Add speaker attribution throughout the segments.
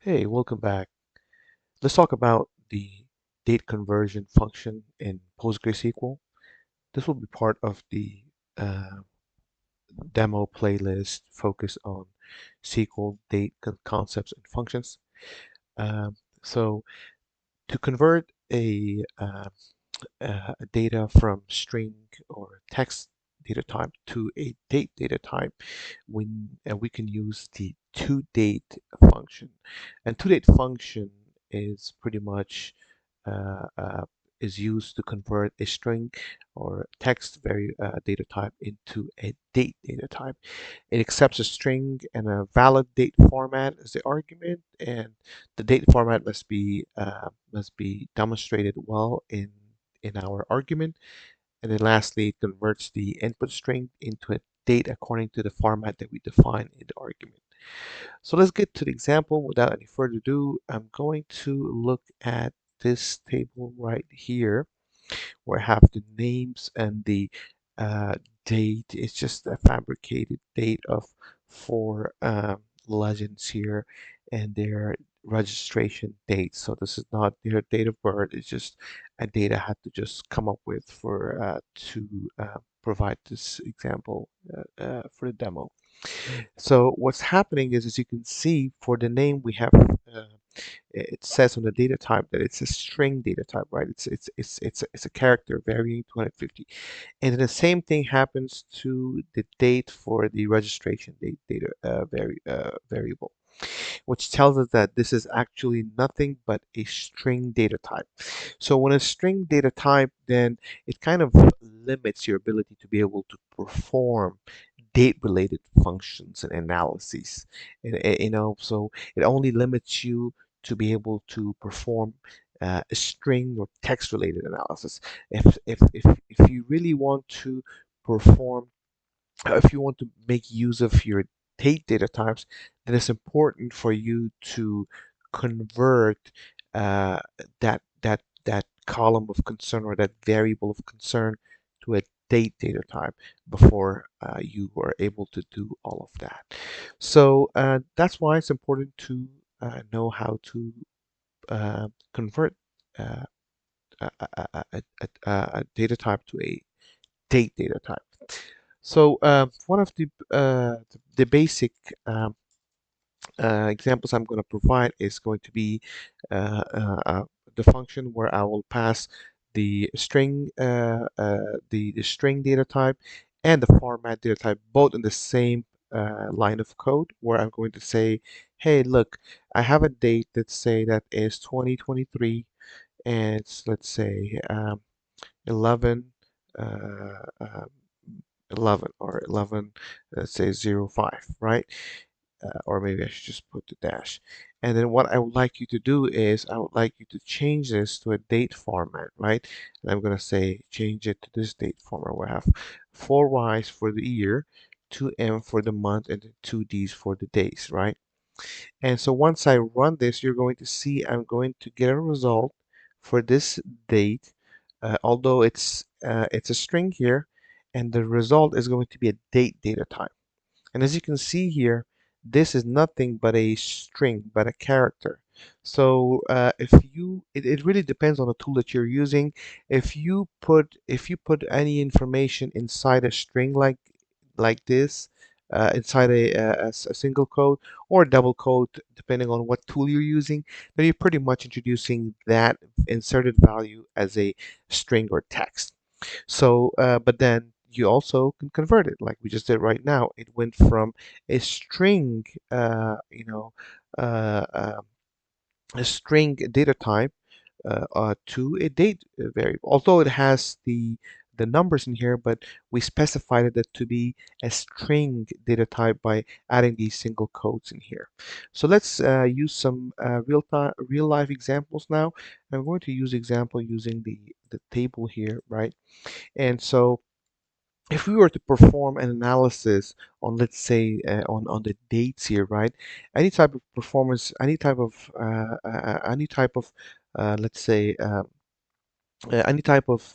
Speaker 1: Hey, welcome back. Let's talk about the date conversion function in PostgreSQL. This will be part of the uh, demo playlist focused on SQL date concepts and functions. Um, so to convert a data from string or text data type to a date data type, we can use the toDate function. And toDate function is pretty much uh, uh, is used to convert a string or text data type into a date data type. It accepts a string and a valid date format as the argument, and the date format must be demonstrated well in our argument. And then lastly, it converts the input string into a date according to the format that we define in the argument. So let's get to the example. Without any further ado, I'm going to look at this table right here where I have the names and the uh, date. It's just a fabricated date of four legends here and their registration dates. So this is not their date of birth. It's just a date I had to just come up with for to provide this example for the demo. So what's happening is, as you can see, for the name we have, it says on the data type that it's a string data type, right? It's a character varying 250, and then the same thing happens to the date for the registration date data variable, which tells us that this is actually nothing but a string data type. So when a string data type, then it kind of limits your ability to be able to perform date-related functions and analyses. So it only limits you to be able to perform a string or text-related analysis. If you really want to perform if you want to make use of your date data types, then it's important for you to convert uh, that column of concern or that variable of concern to a date data type before you are able to do all of that. So that's why it's important to know how to convert uh, a data type to a date data type. So one of the basic examples I'm going to provide is going to be uh, uh, uh, the function where I will pass the string data type and the format data type both in the same line of code, where I'm going to say, hey, look, I have a date, let's say that is 2023, and let's say 11 uh, uh, 11 or 11, let's say 05, right? Or maybe I should just put the dash. And then what I would like you to do is I would like you to change this to a date format, right? And I'm going to say change it to this date format where I have 4 Ys for the year, 2M for the month, and then 2Ds for the days, right? And so once I run this, you're going to see I'm going to get a result for this date, although it's a string here, and the result is going to be a date data type. And as you can see here, this is nothing but a string, but a character. So it really depends on the tool that you're using. If you put any information inside a string like this, inside a single code or double code, depending on what tool you're using, then you're pretty much introducing that inserted value as a string or text. So, but then you also can convert it like we just did right now. It went from a string, uh, uh, a string data type to a date variable. Although it has the numbers in here, but we specified it to be a string data type by adding these single quotes in here. So let's use some real life examples now. I'm going to use example using the table here, right? And so if we were to perform an analysis on, let's say, on the dates here, right? Any type of performance, any type of, let's say, any type of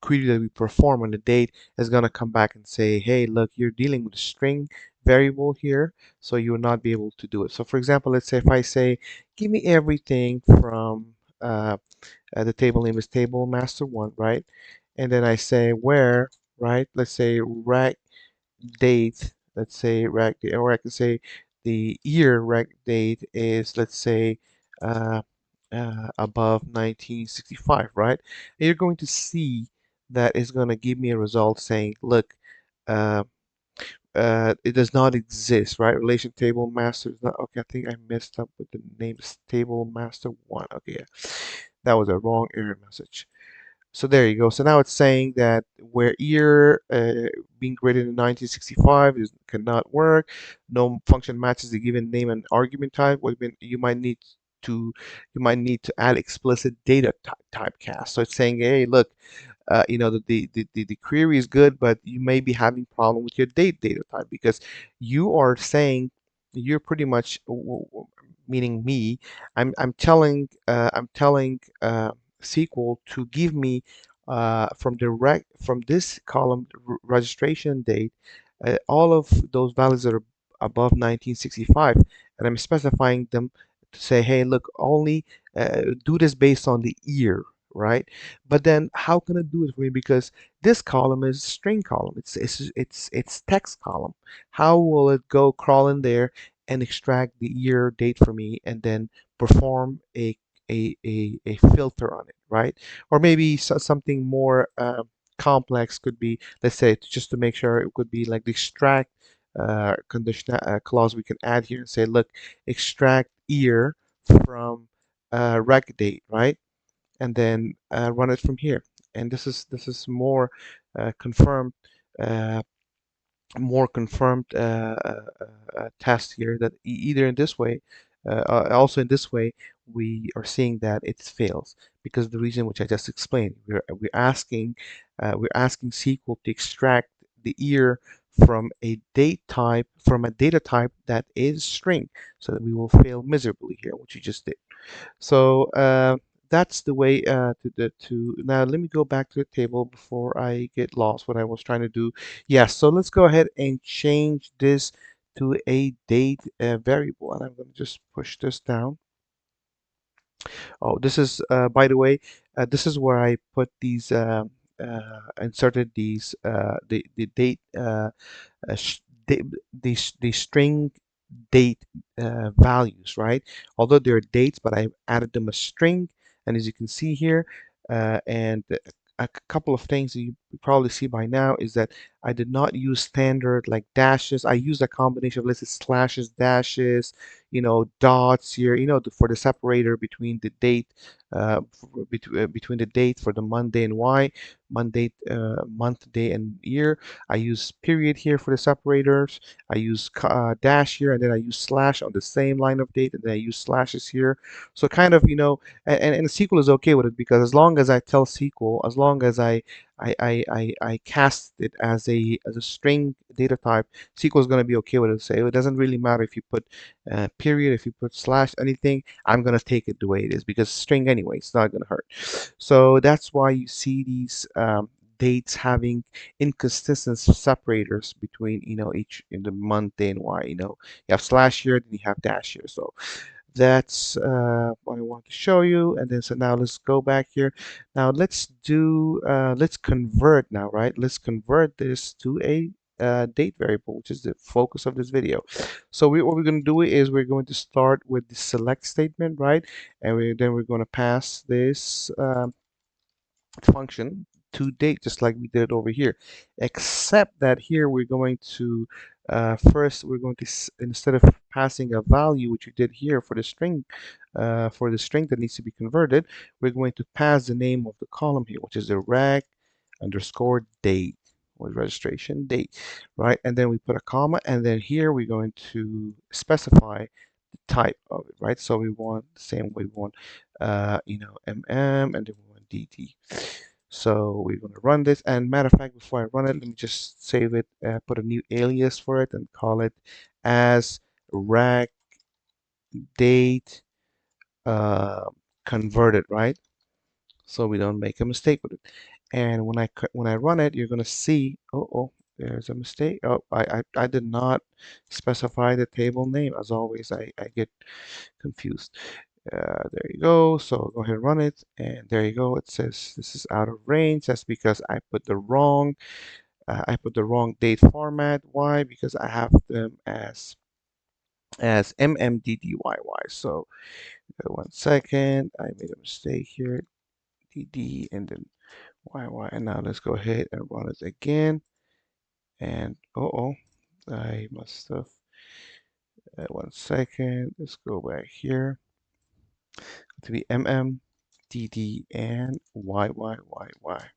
Speaker 1: query that we perform on the date is going to come back and say, hey, look, you're dealing with a string variable here, so you will not be able to do it. So for example, let's say if I say, give me everything from the table name is table master one, right? And then I say where, right? Let's say rec date, let's say rec date, or I can say the year rec date is, let's say, uh, above 1965, right? And you're going to see that it's going to give me a result saying, look, uh, it does not exist, right? Relation table master is not, okay, I think I messed up with the name table master one. Okay, yeah, that was a wrong error message. So there you go. So now it's saying that where year being greater than 1965 cannot work. No function matches the given name and argument type. What to you might need to add explicit data typecast. So it's saying, hey, look, the query is good, but you may be having problem with your data type because you are saying you're pretty much meaning me. I'm telling SQL to give me from this column registration date all of those values that are above 1965, and I'm specifying them to say, hey, look, only do this based on the year, right? But then how can it do it for me? Because this column is string column. It's text column. How will it go crawl in there and extract the year date for me and then perform a filter on it, right? Or maybe something more complex could be, let's say, just to make sure, it could be like the extract condition clause we can add here and say, look, extract year from rec date, right? And then run it from here. And this is confirmed uh, more confirmed test here that either in this way, also in this way, we are seeing that it fails because the reason which I just explained. We're asking SQL to extract the year from a data type that is string, so that we will fail miserably here, which you just did. So that's the way to now. Let me go back to the table before I get lost what I was trying to do. Yes, so let's go ahead and change this to a date variable, and I'm going to just push this down. Oh, this is by the way, this is where I put these inserted these the date uh, sh- the, the string date values, right? Although they're dates, but I added them a string, and as you can see here, and a couple of things that you probably see by now is that I did not use standard like dashes. I used a combination of, let's say, slashes, dashes, dots here, for the separator between the date, between the date for the month, day, and month, day, and year. I use period here for the separators. I use dash here, and then I use slash on the same line of date, and then I use slashes here. So kind of, and SQL is okay with it because as long as I tell SQL, as long as I cast it as a string data type, SQL is going to be okay with it. So it doesn't really matter if you put period, if you put slash, anything. I'm going to take it the way it is because string anyway, it's not going to hurt. So that's why you see these dates having inconsistent separators between each in the month, day, and why. You have slash here, then you have dash here. So that's what I want to show you. And then so now let's go back here. Now let's convert now, right? Let's convert this to a date variable, which is the focus of this video. So what we're going to do is we're going to start with the select statement, right? And then we're going to pass this function to date, just like we did over here, except that here we're going to first we're going to instead of passing a value, which we did here for the string that needs to be converted, we're going to pass the name of the column here, which is the reg underscore date, or registration date, right? And then we put a comma, and then here we're going to specify the type of it, right? So we want the same way we want mm, and then we want dt. So we're going to run this, and matter of fact, before I run it, let me just save it, put a new alias for it, and call it as reg date uh, converted, right? So we don't make a mistake with it. And when I run it, you're going to see, oh, there's a mistake. Oh, I did not specify the table name. As always, I get confused. There you go. So go ahead and run it, and there you go. It says this is out of range. That's because I put the wrong date format. Why? Because I have them as MMDDYY. So 1 second, I made a mistake here. DD and then YY. And now let's go ahead and run it again. And I must have. 1 second. Let's go back here to be DD, and YYYY.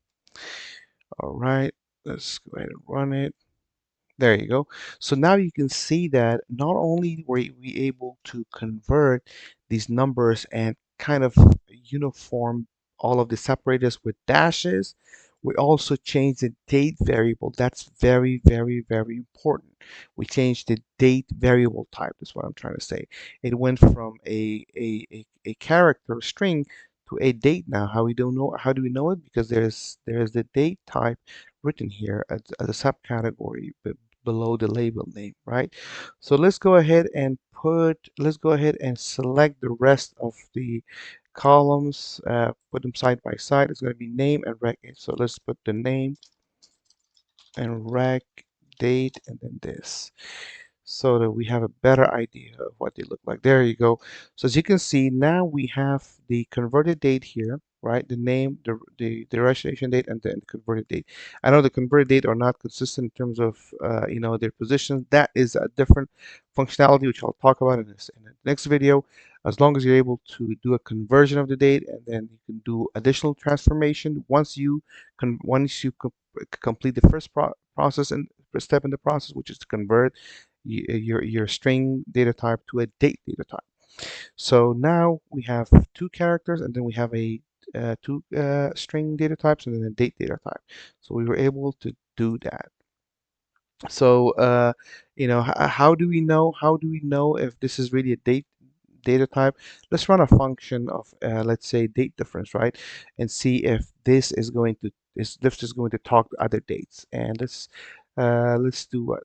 Speaker 1: All right, let's go ahead and run it. There you go. So now you can see that not only were we able to convert these numbers and kind of uniform all of the separators with dashes, we also changed the date variable. That's very, very, very important. We changed the date variable type. That's what I'm trying to say. It went from a character string to a date now. How do we know it? Because there's the date type written here as a subcategory below the label name, right? So let's go ahead and select the rest of the columns, put them side by side. It's going to be name and rec. So let's put the name and rec date and then this, so that we have a better idea of what they look like. There you go. So as you can see, now we have the converted date here, right? The name, the registration date, and then the converted date. I know the converted date are not consistent in terms of their position. That is a different functionality which I'll talk about in the next video. As long as you're able to do a conversion of the date, and then you can do additional transformation once you complete the first process and step in the process, which is to convert your string data type to a date data type. So now we have two characters, and then we have a two string data types, and then a date data type. So we were able to do that. So how do we know? How do we know if this is really a data type? Let's run a function of let's say date difference, right? And see if this is going to talk to other dates. And let's do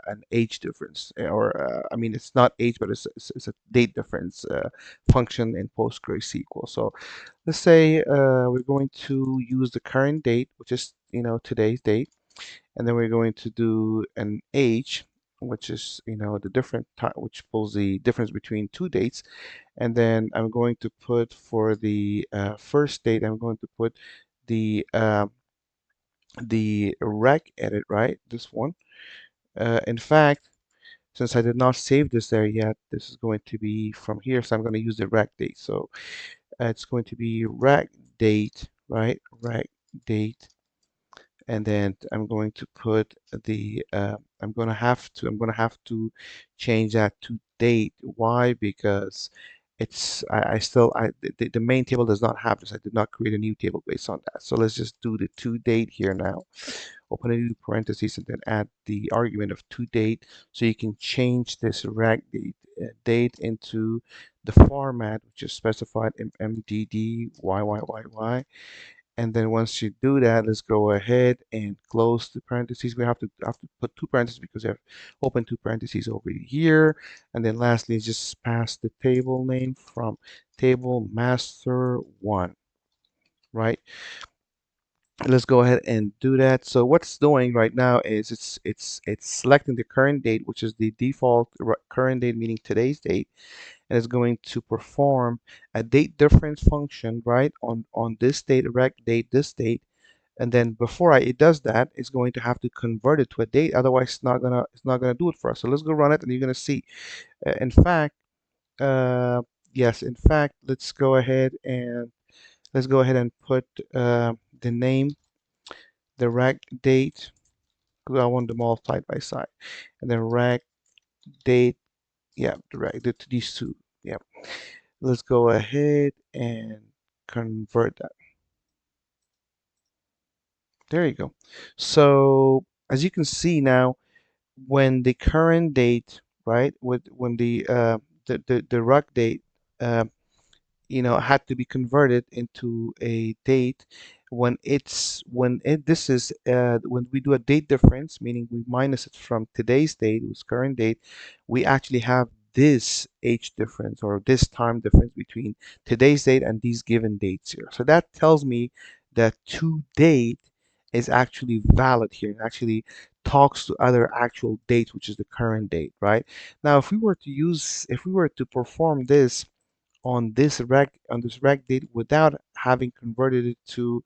Speaker 1: an age difference, or I mean, it's not age, but it's a date difference function in PostgreSQL. So let's say we're going to use the current date, which is today's date, and then we're going to do an age, which is the different time, which pulls the difference between two dates. And then I'm going to put for the first date, I'm going to put the rec edit, right, this one. In fact, since I did not save this there yet, this is going to be from here, so I'm going to use the rec date. So it's going to be rec date, right, rec date, and then I'm going to put the I'm going to have to change that to date. Why? Because the main table does not have this. I did not create a new table based on that. So let's just do the to date here now. Open a new parentheses and then add the argument of to date, so you can change this rec date into the format which is specified in MDD. And then once you do that, let's go ahead and close the parentheses. We have to put two parentheses because we have open two parentheses over here. And then lastly, just pass the table name from table master one, right? Let's go ahead and do that. So what's doing right now is it's selecting the current date, which is the default current date, meaning today's date, and it's going to perform a date difference function, right, on this date, rec date, this date. And then before it does that, it's going to have to convert it to a date. Otherwise, it's not gonna do it for us. So let's go run it, and you're gonna see. In fact, uh, yes, in fact, let's go ahead and put the name, the rec date, because I want them all side by side, and then rec date. Yeah, the rec date, these two. Yeah. Let's go ahead and convert that. There you go. So as you can see now, when the current date, right, when the rec date, uh, had to be converted into a date, when we do a date difference, meaning we minus it from today's date, whose current date, we actually have this age difference or this time difference between today's date and these given dates here. So that tells me that to date is actually valid here and actually talks to other actual dates, which is the current date, right? Now, if we were to perform this on this reg date without having converted it into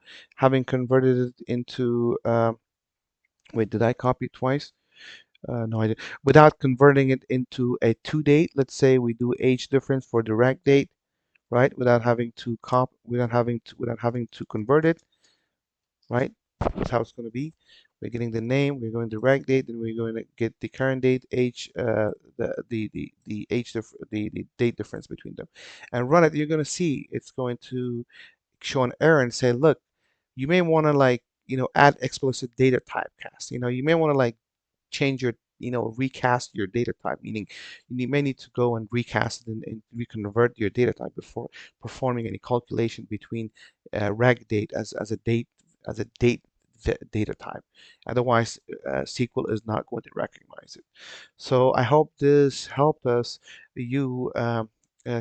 Speaker 1: wait, did I copy it twice? No, I did. Without converting it into a to date, let's say we do age difference for the reg date, right? Without having to convert it, right? That's how it's going to be. We're getting the name, we're going to reg date, then we're going to get the current date, age, the the date difference between them, and run it. You're going to see it's going to show an error and say, look, you may want to add explicit data typecast. You may want to change your recast your data type, meaning you may need to go and recast it and reconvert your data type before performing any calculation between reg date as a data type. Otherwise, SQL is not going to recognize it. So I hope this helped us you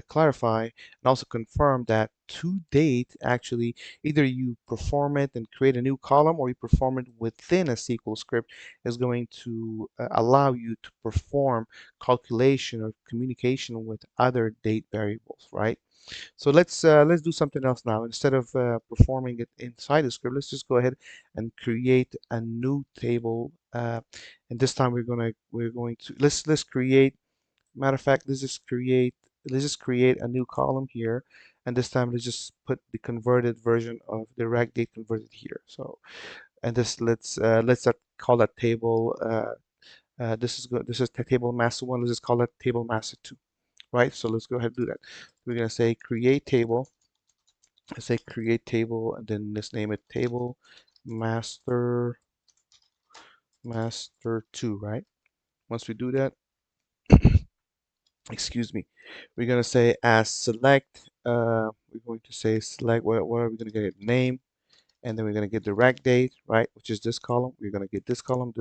Speaker 1: clarify and also confirm that to date actually either you perform it and create a new column or you perform it within a SQL script is going to allow you to perform calculation or communication with other date variables, right? So let's do something else now. Instead of performing it inside the script, let's just go ahead and create a new table. And this time we're going to let's create. Matter of fact, let's just create a new column here, and this time let's just put the converted version of the reg date converted here. So and this let's call that table. This is table master one. Let's just call that table master two, right? So let's go ahead and do that. We're gonna say create table. Let's say create table, and then let's name it table master master two, right? Once we do that, excuse me, we're gonna say as select. We're going to say select. What are we gonna get? It name, and then we're gonna get the reg date, right? Which is this column. We're gonna get this column,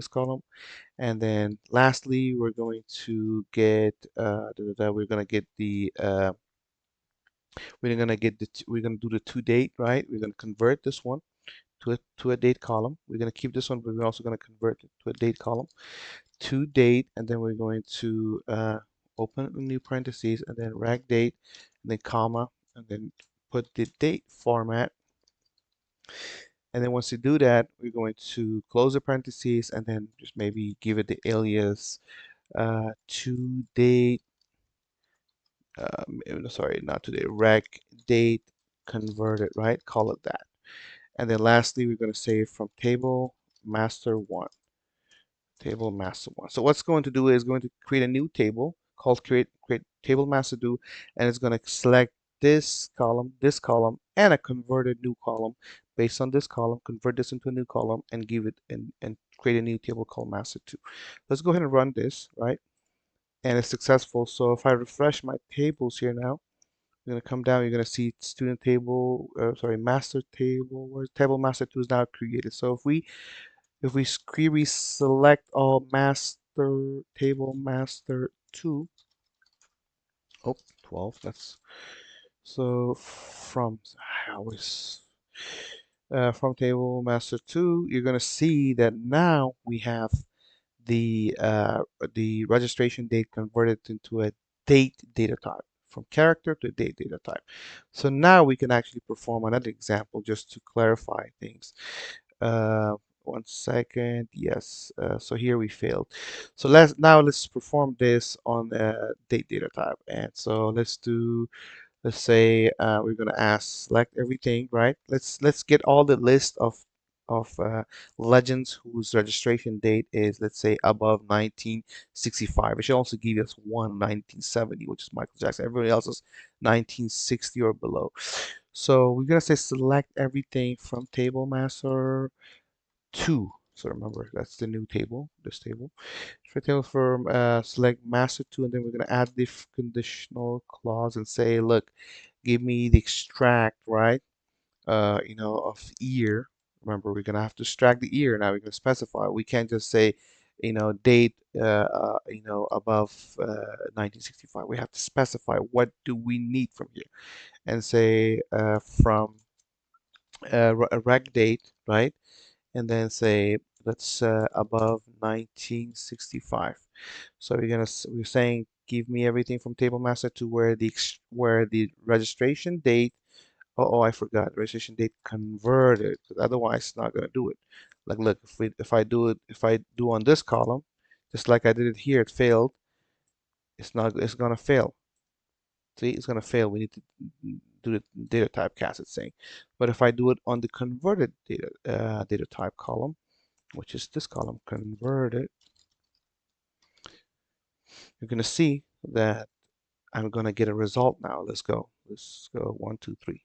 Speaker 1: and then lastly, we're going to get we're gonna get the we're gonna do the to date, right? We're gonna convert this one to a date column. We're going to keep this one, but we're also going to convert it to a date column to date, and then we're going to open a new parentheses and then reg date and then comma and then put the date format. And then once you do that, we're going to close the parentheses and then just maybe give it the alias to date. Sorry, not today. Reg date converted, right? Call it that. And then lastly, we're going to say from table master one. Table master one. So what's going to do is going to create a new table called create table master do, and it's going to select this column, and a converted new column based on this column, convert this into a new column, and give it and create a new table called master two. Let's go ahead and run this, right? And it's successful. So if I refresh my tables here now, you're gonna come down, you're gonna see student table, sorry, master table, where's table master two is now created. So if we query select all master table master 2, oh, 12, that's so I always, from table master 2, you're going to see that now we have the registration date converted into a date data type from character to date data type. So now we can actually perform another example just to clarify things. Uh, 1 second. Yes. So here we failed. So let's perform this on date data type. And so let's say we're gonna ask select everything, right? Let's get all the list of legends whose registration date is, let's say, above 1965. It should also give us one 1970, which is Michael Jackson. Everybody else is 1960 or below. So we're gonna say select everything from table master 2. So remember, that's the new table, this table. For table from select master 2, and then we're going to add the conditional clause and say, look, give me the extract, right? of year. Remember, we're gonna have to extract the year. Now we're gonna specify. We can't just say, date, above 1965. We have to specify what do we need from here, and say from a reg date, right? And then say let's above 1965. So we're saying give me everything from table master to where the registration date. Oh, I forgot. Registration date converted, because otherwise it's not gonna do it. Like, look, if I do on this column, just like I did it here, it failed. It's gonna fail. See, it's gonna fail. We need to do the data type cast, it's saying. But if I do it on the converted data type column, which is this column, converted, you're gonna see that I'm gonna get a result now. Let's go. Let's go 1, 2, 3.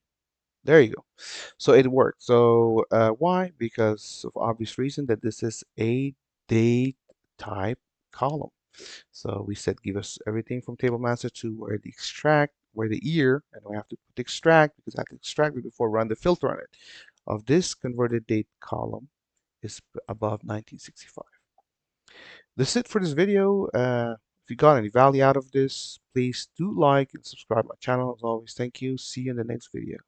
Speaker 1: There you go. So it worked. So why? Because of obvious reason that this is a date type column. So we said give us everything from table master to where the year, and we have to put extract because I have to extract it before run the filter on it. Of this converted date column is above 1965. This is it for this video. If you got any value out of this, please do like and subscribe my channel. As always, thank you. See you in the next video.